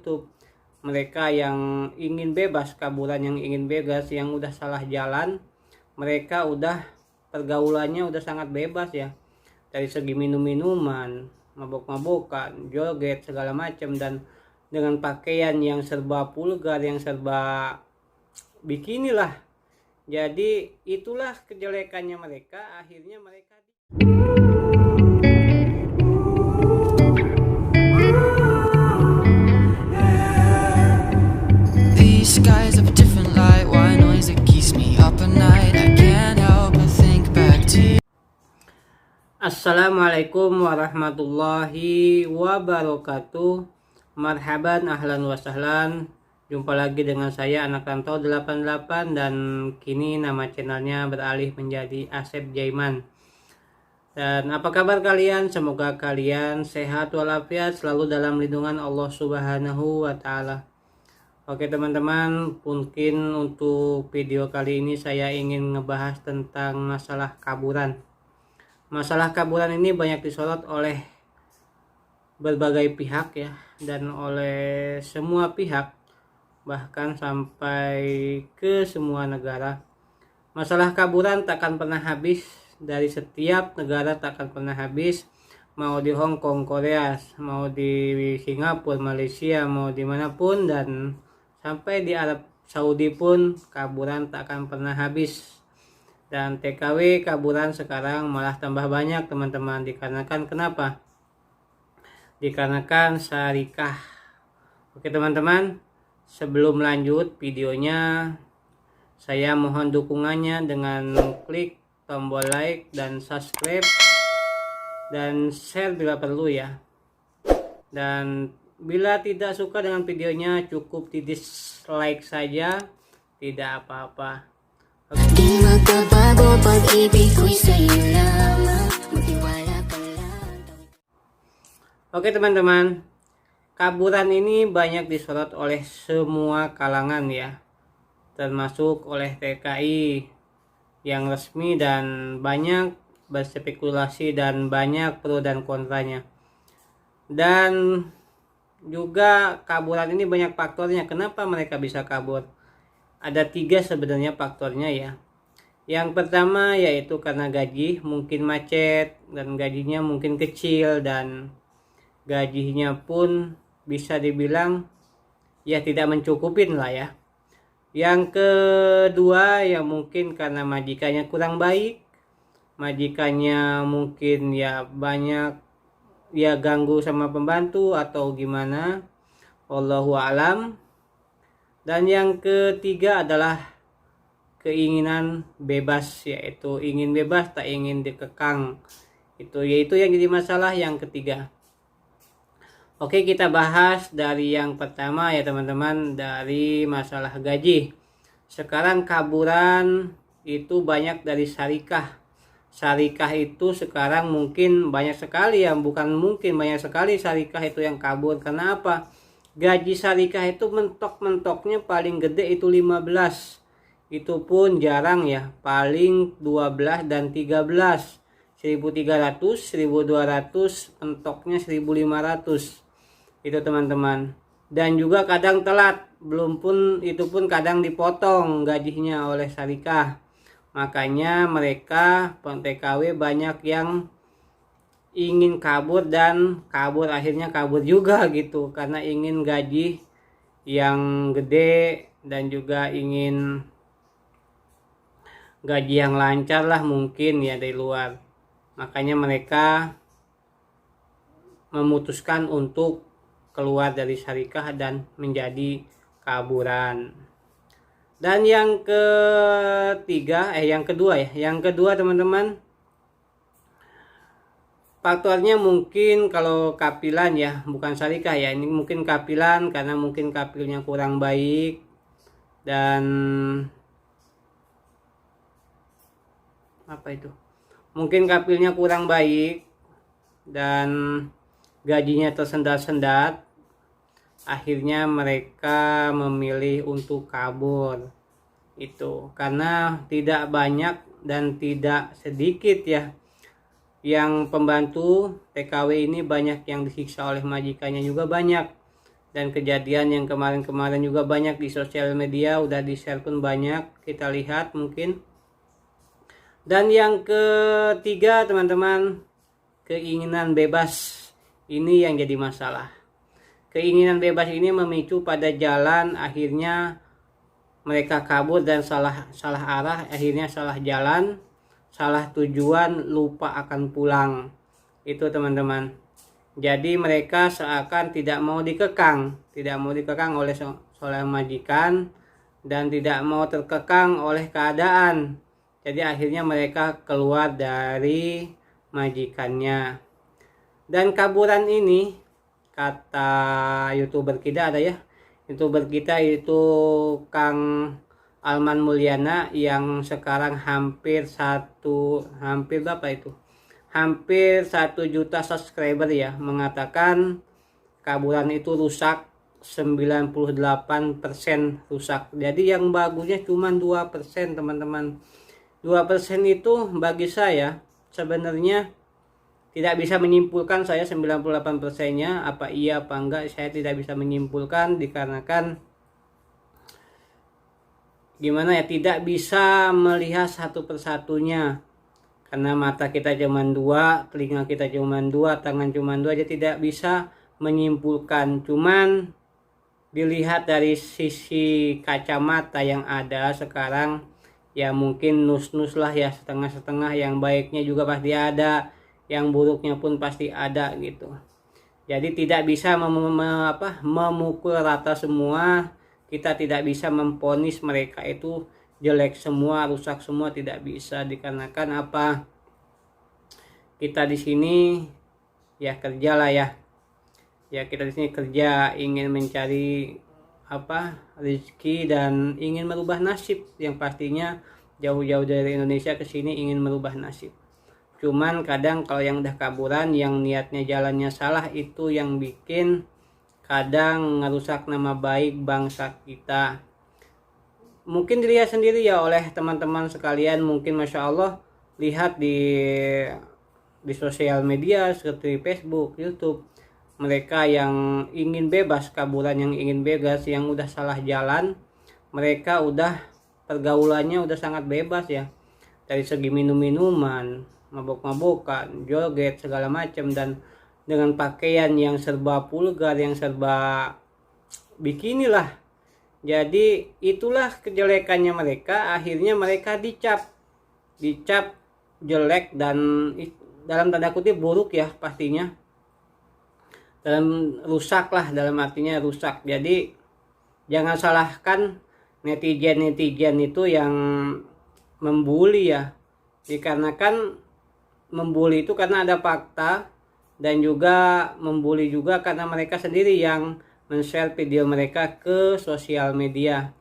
YouTube. Mereka yang ingin bebas, kaburan yang ingin bebas, yang udah salah jalan, mereka udah pergaulannya udah sangat bebas ya. Dari segi minum-minuman, mabok-mabokan, joget, segala macam, dan dengan pakaian yang serba vulgar, yang serba bikini lah. Jadi itulah kejelekannya mereka, akhirnya mereka These skies have a different light, white noise that keeps me up at night. I can't help but think back to you. Assalamualaikum warahmatullahi wabarakatuh. Marhaban, ahlan wa sahlan. Jumpa lagi dengan saya Anak Rantau 88, dan kini nama channelnya beralih menjadi Asep Jaiman. Dan apa kabar kalian? Semoga kalian sehat walafiat, selalu dalam lindungan Allah Subhanahu wa taala. Oke teman-teman, mungkin untuk video kali ini saya ingin ngebahas tentang masalah kaburan. Masalah kaburan ini banyak disorot oleh berbagai pihak ya, dan oleh semua pihak, bahkan sampai ke semua negara. Masalah kaburan takkan pernah habis, dari setiap negara takkan pernah habis. Mau di Hong Kong, Korea, mau di Singapura, Malaysia, mau dimanapun, dan sampai di Arab Saudi pun kaburan tak akan pernah habis. Dan TKW kaburan sekarang malah tambah banyak teman-teman. Dikarenakan kenapa? Dikarenakan syarikah. Oke teman-teman, sebelum lanjut videonya, saya mohon dukungannya dengan klik tombol like dan subscribe dan share bila perlu ya. Dan bila tidak suka dengan videonya, cukup di dislike saja, tidak apa-apa. Oke teman-teman, kaburan ini banyak disorot oleh semua kalangan ya, termasuk oleh TKI yang resmi, dan banyak berspekulasi dan banyak pro dan kontranya. Dan juga kaburan ini banyak faktornya. Kenapa mereka bisa kabur? Ada 3 sebenarnya faktornya ya. Yang pertama yaitu karena gaji, mungkin macet, dan gajinya mungkin kecil, dan gajinya pun bisa dibilang ya tidak mencukupin lah ya. Yang kedua ya mungkin karena majikannya kurang baik, majikannya mungkin ya banyak ya ganggu sama pembantu atau gimana, wallahu alam. Dan yang ketiga adalah keinginan bebas, yaitu ingin bebas tak ingin dikekang. Yaitu yang jadi masalah yang ketiga. Oke, kita bahas dari yang pertama ya teman-teman, dari masalah gaji. Sekarang kaburan itu banyak dari syarikah. Syarikah itu sekarang mungkin banyak sekali ya, bukan mungkin, banyak sekali syarikah itu yang kabur. Karena apa? Gaji syarikah itu mentok-mentoknya paling gede itu 15. Itu pun jarang ya, paling 12 dan 13. 1300, 1200, mentoknya 1500. Itu teman-teman. Dan juga kadang telat, belum pun itu pun kadang dipotong gajinya oleh syarikah. Makanya mereka TKW banyak yang ingin kabur, dan akhirnya kabur juga gitu, karena ingin gaji yang gede dan juga ingin gaji yang lancar lah mungkin ya dari luar. Makanya mereka memutuskan untuk keluar dari syarikah dan menjadi kaburan. Dan yang kedua teman-teman, faktornya mungkin kalau kapilan ya, bukan syarikah ya, ini mungkin kapilan, karena mungkin kapilnya kurang baik, dan mungkin kapilnya kurang baik dan gajinya tersendat-sendat. Akhirnya mereka memilih untuk kabur. Itu karena tidak banyak dan tidak sedikit ya yang pembantu TKW ini banyak yang disiksa oleh majikannya juga banyak. Dan kejadian yang kemarin-kemarin juga banyak di sosial media, udah di share pun banyak, kita lihat mungkin. Dan yang ketiga teman-teman, keinginan bebas ini yang jadi masalah. Keinginan bebas ini memicu pada jalan, akhirnya mereka kabur dan salah arah, akhirnya salah jalan, salah tujuan, lupa akan pulang. Itu teman-teman. Jadi mereka seakan tidak mau dikekang oleh seorang majikan dan tidak mau terkekang oleh keadaan. Jadi akhirnya mereka keluar dari majikannya. Dan kaburan ini, kata YouTuber kita ada ya, YouTuber kita itu Kang Alman Mulyana yang sekarang hampir 1 juta subscriber ya, mengatakan kaburan itu rusak 98% rusak. Jadi yang bagusnya cuma 2% teman-teman. 2% itu bagi saya sebenarnya tidak bisa menyimpulkan, saya 98%-nya apa iya apa enggak saya tidak bisa menyimpulkan, dikarenakan gimana ya, tidak bisa melihat satu persatunya karena mata kita cuma 2, telinga kita cuma 2, tangan cuma 2, jadi tidak bisa menyimpulkan. Cuman dilihat dari sisi kacamata yang ada sekarang ya mungkin nus-nus lah ya, setengah-setengah, yang baiknya juga pasti ada, yang buruknya pun pasti ada gitu. Jadi tidak bisa memukul rata semua, kita tidak bisa memponis mereka itu jelek semua, rusak semua, tidak bisa, dikarenakan apa, kita di sini ya kerja lah ya, kita di sini kerja ingin mencari rezeki dan ingin merubah nasib, yang pastinya jauh-jauh dari Indonesia ke sini ingin merubah nasib. Cuman kadang kalau yang udah kaburan, yang niatnya jalannya salah, itu yang bikin kadang ngerusak nama baik bangsa kita. Mungkin dilihat sendiri ya oleh teman-teman sekalian, mungkin Masya Allah lihat di sosial media seperti Facebook, YouTube, mereka yang ingin bebas, kaburan yang ingin bebas, yang udah salah jalan, mereka udah pergaulannya udah sangat bebas ya, dari segi minum-minuman, mabok-mabokan, joget segala macam, dan dengan pakaian yang serba vulgar, yang serba bikini lah. Jadi itulah kejelekannya mereka, akhirnya mereka dicap jelek dan dalam tanda kutip buruk ya, pastinya dalam rusak lah, dalam artinya rusak. Jadi jangan salahkan netizen itu yang membuli ya, dikarenakan membuli itu karena ada fakta, dan juga membuli juga karena mereka sendiri yang men-share video mereka ke sosial media.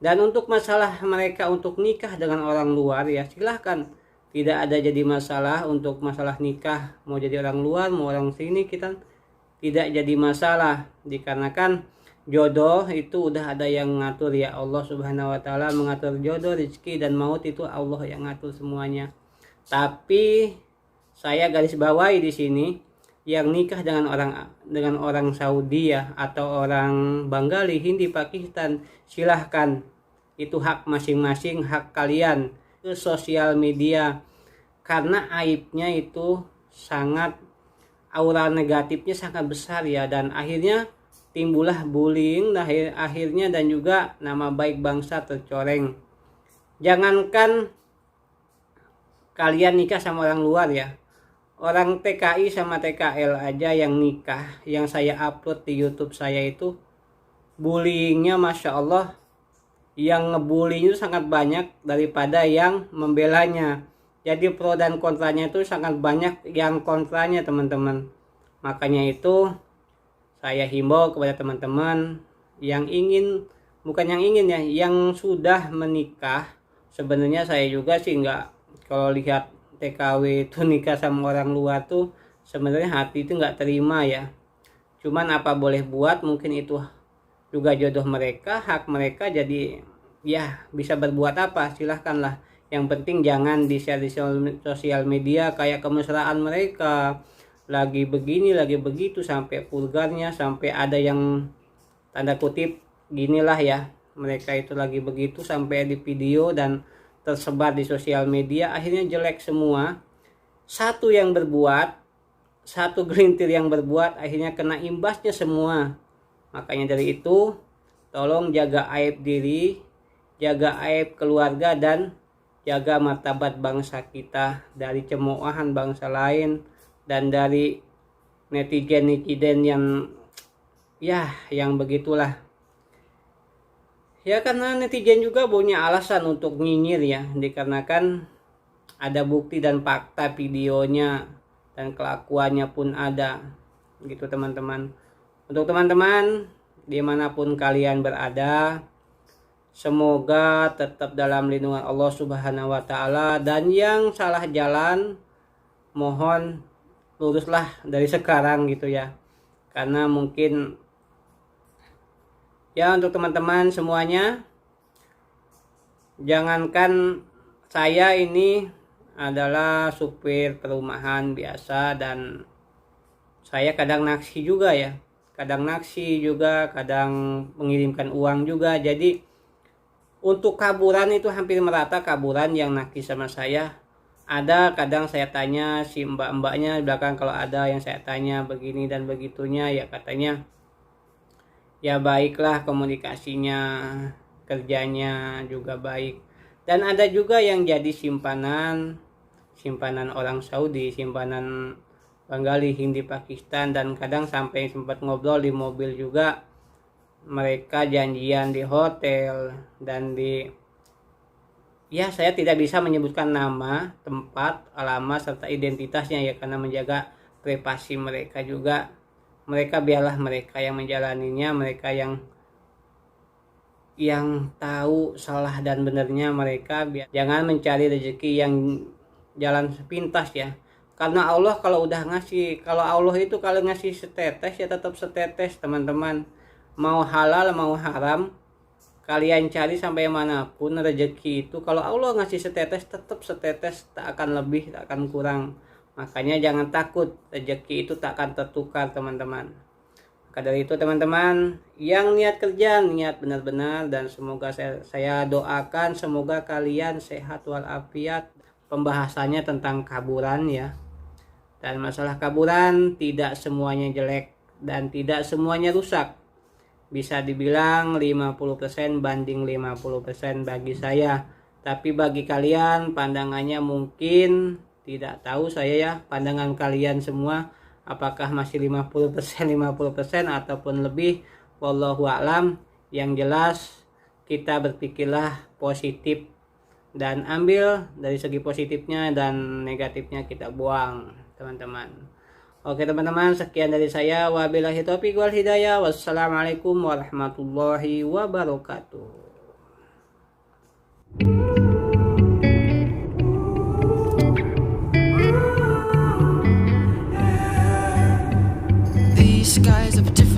Dan untuk masalah mereka untuk nikah dengan orang luar ya silahkan, tidak ada jadi masalah. Untuk masalah nikah, mau jadi orang luar mau orang sini, kita tidak jadi masalah, dikarenakan jodoh itu udah ada yang ngatur ya, Allah Subhanahu wa taala mengatur jodoh, rezeki dan maut itu Allah yang ngatur semuanya. Tapi saya garis bawahi di sini, yang nikah dengan orang Saudi ya, atau orang Bengali, Hindi, Pakistan, silahkan, itu hak masing-masing, hak kalian. Ke sosial media karena aibnya itu sangat, aura negatifnya sangat besar ya, dan akhirnya timbullah bullying akhirnya, dan juga nama baik bangsa tercoreng. Jangankan kalian nikah sama orang luar ya, orang TKI sama TKL aja yang nikah, yang saya upload di YouTube saya itu bullyingnya Masya Allah, yang ngebully itu sangat banyak daripada yang membelanya. Jadi pro dan kontranya itu sangat banyak yang kontranya teman-teman. Makanya itu saya himbau kepada teman-teman yang ingin, bukan yang ingin ya, yang sudah menikah. Sebenarnya saya juga sih nggak, kalau lihat TKW itu nikah sama orang luar tuh sebenarnya hati itu nggak terima ya. Cuman apa boleh buat, mungkin itu juga jodoh mereka, hak mereka, jadi ya bisa berbuat apa, silahkanlah. Yang penting jangan di-share di sosial media kayak kemesraan mereka, lagi begini lagi begitu, sampai vulgarnya, sampai ada yang tanda kutip ginilah ya, mereka itu lagi begitu sampai di video dan tersebar di sosial media, akhirnya jelek semua. Satu yang berbuat, satu gelintir yang berbuat, akhirnya kena imbasnya semua. Makanya dari itu, tolong jaga aib diri, jaga aib keluarga, dan jaga martabat bangsa kita dari cemoohan bangsa lain dan dari netizen yang begitulah. Ya karena netizen juga punya alasan untuk nyinyir ya, dikarenakan ada bukti dan fakta videonya dan kelakuannya pun ada gitu teman-teman. Untuk teman-teman dimanapun kalian berada, semoga tetap dalam lindungan Allah Subhanahu wa Ta'ala, dan yang salah jalan mohon luruslah dari sekarang gitu ya, karena mungkin ya untuk teman-teman semuanya, jangankan saya ini adalah supir perumahan biasa dan saya kadang naksi juga ya, kadang mengirimkan uang juga. Jadi untuk kaburan itu hampir merata, kaburan yang naksi sama saya ada. Kadang saya tanya si mbak-mbaknya di belakang, kalau ada yang saya tanya begini dan begitunya, ya katanya ya baiklah, komunikasinya, kerjanya juga baik. Dan ada juga yang jadi simpanan orang Saudi, simpanan Bengali, Hindi, Pakistan, dan kadang sampai sempat ngobrol di mobil juga. Mereka janjian di hotel dan saya tidak bisa menyebutkan nama, tempat, alamat, serta identitasnya ya, karena menjaga privasi mereka juga. Mereka biarlah mereka yang menjalaninya, mereka yang tahu salah dan benarnya mereka. Jangan mencari rezeki yang jalan sepintas ya, karena Allah kalau udah ngasih, kalau Allah itu kalau ngasih setetes ya tetap setetes teman-teman. Mau halal mau haram, kalian cari sampai manapun rezeki itu, kalau Allah ngasih setetes tetap setetes, tak akan lebih, tak akan kurang. Makanya jangan takut, rezeki itu tak akan tertukar teman-teman. Maka dari itu teman-teman yang niat kerja, niat benar-benar, dan semoga saya doakan semoga kalian sehat walafiat. Pembahasannya tentang kaburan ya, dan masalah kaburan tidak semuanya jelek dan tidak semuanya rusak. Bisa dibilang 50% banding 50% bagi saya, tapi bagi kalian pandangannya mungkin tidak tahu saya ya, pandangan kalian semua apakah masih 50% ataupun lebih, wallahu a'lam. Yang jelas kita berpikirlah positif dan ambil dari segi positifnya, dan negatifnya kita buang teman-teman. Oke teman-teman, sekian dari saya. Wabillahi taufiq wal hidayah. Wassalamualaikum warahmatullahi wabarakatuh. These skies of different